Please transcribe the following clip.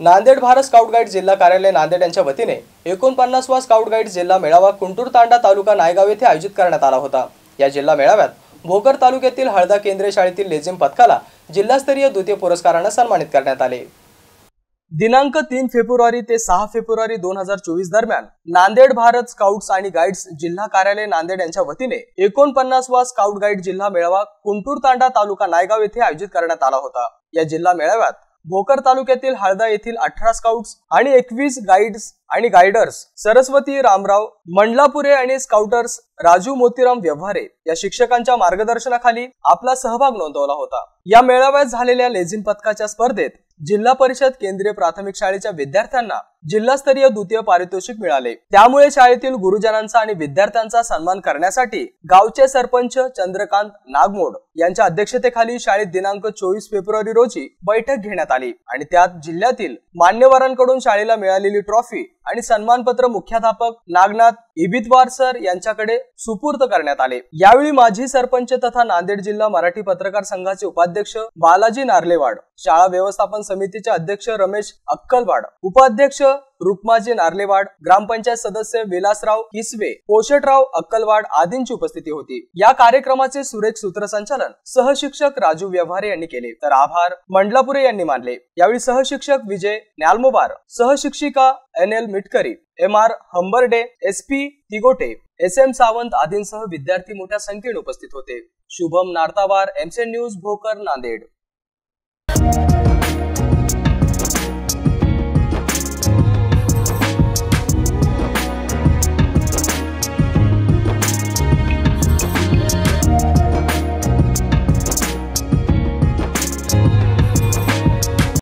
Nanded Bharat scout guide जिल्हा कार्यालय नांदेड यांच्या वतीने 49वा स्काउट गाईड जिल्हा मेळावा कुंटूर तांडा तालुका नायगाव येथे आयोजित करण्यात आला होता। या जिल्हा मेळाव्यात भोकर तालुक्यातील हळदा केंद्रीय शाळेतील लेझिम पथकाला जिल्हास्तरीय द्वितीय पुरस्काराने सन्मानित करण्यात आले। दिनांक 3 फेब्रुवारी ते 6 फेब्रुवारी 2024 दरम्यान नांदेड भारत स्काउट्स आणि गाईड्स जिल्हा कार्यालय नांदेड यांच्या वतीने 49वा स्काउट गाईड जिल्हा मेळावा कुंटूर तांडा तालुका नायगाव येथे आयोजित करण्यात आला होता। या जिल्हा मेळाव्यात भोकर तालुक्यातील हळदा येथील 18 स्काउट्स आणि 21 गाईड्स आणि गायडर्स सरस्वती रामराव मंडलापुरे आणि स्काउटर्स राजू मोतीराम व्यवहारे या शिक्षकांच्या मार्गदर्शनाखाली आपला सहभाग नोंदवला होता। या मेळाव्यात झालेल्या लेझिम पथकाच्या स्पर्धेत जिल्हा परिषद केंद्रीय प्राथमिक शाळेच्या विद्यार्थ्यांना जिल्हास्तरीय द्वितीय पारितोषिक मिळाले। त्यामुळे शाळेतील गुरुजनांचा आणि विद्यार्थ्यांचा सन्मान करण्यासाठी गावचे सरपंच चंद्रकांत नागमोड यांच्या अध्यक्षतेखाली शाळेत दिनांक 24 फेब्रुवारी रोजी बैठक घेण्यात आली आणि त्यात जिल्ह्यातील मान्यवरांकडून शाळेला मिळालेली ट्रॉफी आणि सन्मानपत्र मुख्याध्यापक नागनाथ इबितवार सर यांच्याकडे सुपूर्द करण्यात आले। यावेळी माजी सरपंच तथा नांदेड जिल्हा मराठी पत्रकार संघाचे उपाध्यक्ष बालाजी नार्लेवाड, शाळा व्यवस्थापन समितीचे अध्यक्ष रमेश अक्कलवाड, उपाध्यक्ष रुक्माजी नार्लेवाड, ग्रामपंचायत सदस्य विलासराव किसवे, पोषटराव अक्कलवाड आदींची उपस्थिती होती। या कार्यक्रमाचे सुरेख सूत्रसंचालन सहशिक्षक राजू व्यवहारे यांनी केले, तर आभार मंडलापुरे यांनी मानले। यावेळी सहशिक्षक विजय न्यालमोबार, सहशिक्षिका NL Mitkari, MR Hambarde, SP तिगोटे, SM Sawant आदींसह विद्यार्थी मोठ्या संख्येने उपस्थित होते। Shubham Nartawar, MC news Bhokar Nanded.